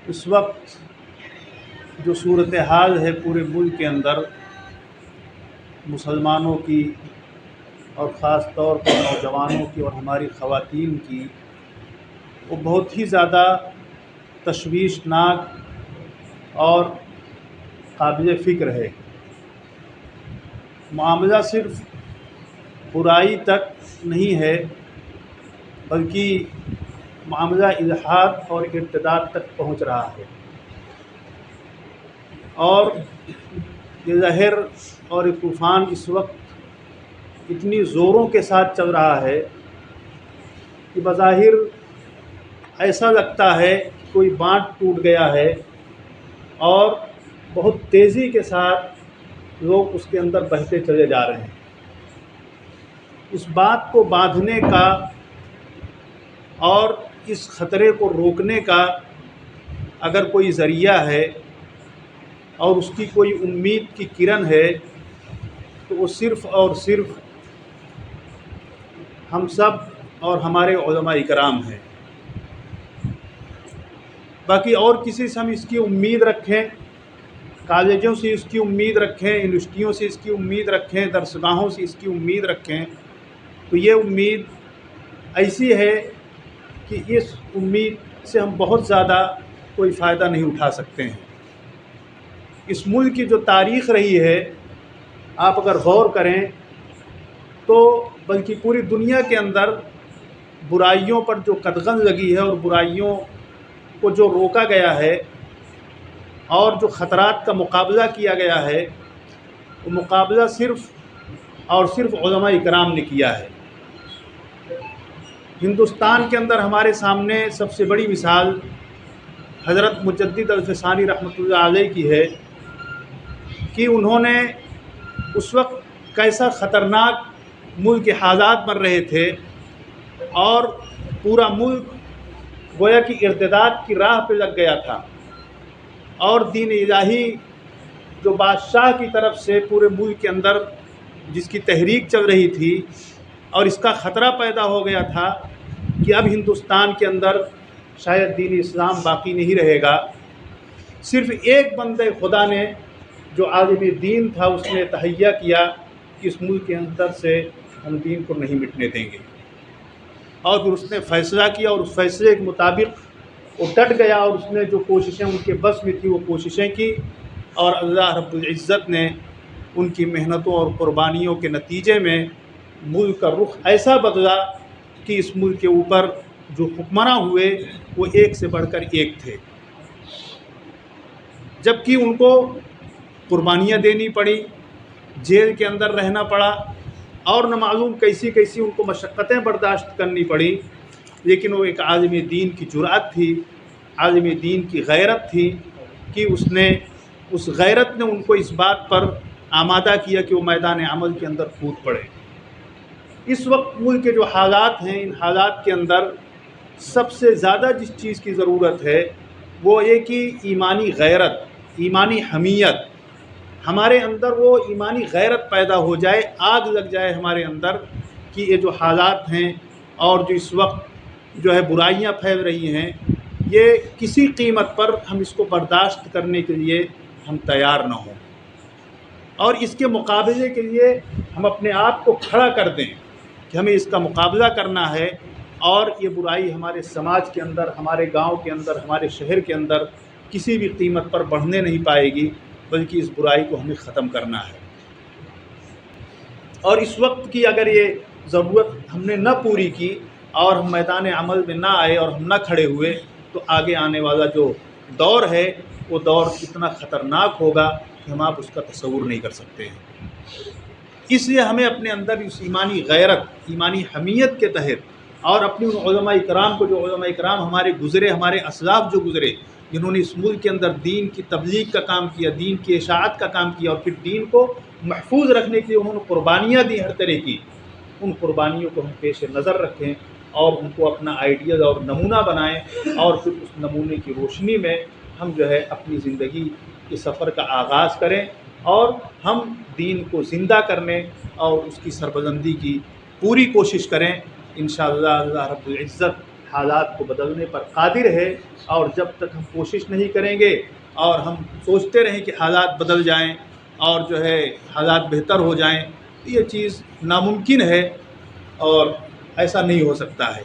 اس وقت جو صورتحال ہے پورے ملک کے اندر مسلمانوں کی اور خاص طور پر نوجوانوں کی اور ہماری خواتین کی، وہ بہت ہی زیادہ تشویشناک اور قابل فکر ہے۔ معاملہ صرف برائی تک نہیں ہے بلکہ معاملہ الحاد اور ارتداد تک پہنچ رہا ہے، اور یہ لہر اور یہ طوفان اس وقت اتنی زوروں کے ساتھ چل رہا ہے کہ بظاہر ایسا لگتا ہے کہ کوئی باندھ ٹوٹ گیا ہے اور بہت تیزی کے ساتھ لوگ اس کے اندر بہتے چلے جا رہے ہیں۔ اس بات کو باندھنے کا اور اس خطرے کو روکنے کا اگر کوئی ذریعہ ہے اور اس کی کوئی امید کی کرن ہے تو وہ صرف اور صرف ہم سب اور ہمارے علماء کرام ہیں۔ باقی اور کسی سے ہم اس کی امید رکھیں، کالجوں سے اس کی امید رکھیں، یونیورسٹیوں سے اس کی امید رکھیں، درسگاہوں سے اس کی امید رکھیں، تو یہ امید ایسی ہے کہ اس امید سے ہم بہت زیادہ کوئی فائدہ نہیں اٹھا سکتے ہیں۔ اس ملک کی جو تاریخ رہی ہے، آپ اگر غور کریں تو بلکہ پوری دنیا کے اندر برائیوں پر جو قدغن لگی ہے اور برائیوں کو جو روکا گیا ہے اور جو خطرات کا مقابلہ کیا گیا ہے، وہ مقابلہ صرف اور صرف علماء کرام نے کیا ہے۔ ہندوستان کے اندر ہمارے سامنے سب سے بڑی مثال حضرت مجدد الفسانی رحمۃ اللہ علیہ کی ہے کہ انہوں نے اس وقت کیسا خطرناک ملک کے حالات بن رہے تھے اور پورا ملک گویا کہ ارتداد کی راہ پہ لگ گیا تھا، اور دین الہی جو بادشاہ کی طرف سے پورے ملک کے اندر جس کی تحریک چل رہی تھی اور اس کا خطرہ پیدا ہو گیا تھا کہ اب ہندوستان کے اندر شاید دین اسلام باقی نہیں رہے گا۔ صرف ایک بندے خدا نے جو عالم دین تھا اس نے تہیہ کیا کہ اس ملک کے اندر سے ہم دین کو نہیں مٹنے دیں گے، اور پھر اس نے فیصلہ کیا اور اس فیصلے کے مطابق وہ ڈٹ گیا اور اس نے جو کوششیں ان کے بس میں تھی وہ کوششیں کی، اور اللہ رب العزت نے ان کی محنتوں اور قربانیوں کے نتیجے میں ملک کا رخ ایسا بدلا کہ اس ملک کے اوپر جو حکمراں ہوئے وہ ایک سے بڑھ کر ایک تھے، جبکہ ان کو قربانیاں دینی پڑی، جیل کے اندر رہنا پڑا، اور نہ معلوم کیسی کیسی ان کو مشقتیں برداشت کرنی پڑی، لیکن وہ ایک عالم دین کی جرأت تھی، عالم دین کی غیرت تھی کہ اس غیرت نے ان کو اس بات پر آمادہ کیا کہ وہ میدان عمل کے اندر کود پڑے۔ اس وقت ملک کے جو حالات ہیں، ان حالات کے اندر سب سے زیادہ جس چیز کی ضرورت ہے وہ یہ کہ ایمانی غیرت، ایمانی حمیت ہمارے اندر، وہ ایمانی غیرت پیدا ہو جائے، آگ لگ جائے ہمارے اندر کہ یہ جو حالات ہیں اور جو اس وقت جو ہے برائیاں پھیل رہی ہیں، یہ کسی قیمت پر ہم اس کو برداشت کرنے کے لیے ہم تیار نہ ہوں، اور اس کے مقابلے کے لیے ہم اپنے آپ کو کھڑا کر دیں کہ ہمیں اس کا مقابلہ کرنا ہے، اور یہ برائی ہمارے سماج کے اندر، ہمارے گاؤں کے اندر، ہمارے شہر کے اندر کسی بھی قیمت پر بڑھنے نہیں پائے گی، بلکہ اس برائی کو ہمیں ختم کرنا ہے۔ اور اس وقت کی اگر یہ ضرورت ہم نے نہ پوری کی اور ہم میدان عمل میں نہ آئے اور ہم نہ کھڑے ہوئے تو آگے آنے والا جو دور ہے وہ دور اتنا خطرناک ہوگا کہ ہم آپ اس کا تصور نہیں کر سکتے ہیں۔ اس لیے ہمیں اپنے اندر اس ایمانی غیرت، ایمانی حمیت کے تحت، اور اپنی ان علماء کرام کو، جو علماء کرام ہمارے گزرے، ہمارے اسلاف جو گزرے، جنہوں نے اس ملک کے اندر دین کی تبلیغ کا کام کیا، دین کی اشاعت کا کام کیا، اور پھر دین کو محفوظ رکھنے کے لیے انہوں نے قربانیاں دی ہر طرح کی، ان قربانیوں کو ہم پیش نظر رکھیں اور ان کو اپنا آئیڈیل اور نمونہ بنائیں، اور پھر اس نمونے کی روشنی میں ہم جو ہے اپنی زندگی کے سفر کا آغاز کریں، اور ہم دین کو زندہ کرنے اور اس کی سربلندی کی پوری کوشش کریں۔ انشاءاللہ اللہ رب العزت حالات کو بدلنے پر قادر ہے، اور جب تک ہم کوشش نہیں کریں گے اور ہم سوچتے رہیں کہ حالات بدل جائیں اور جو ہے حالات بہتر ہو جائیں، تو یہ چیز ناممکن ہے اور ایسا نہیں ہو سکتا ہے۔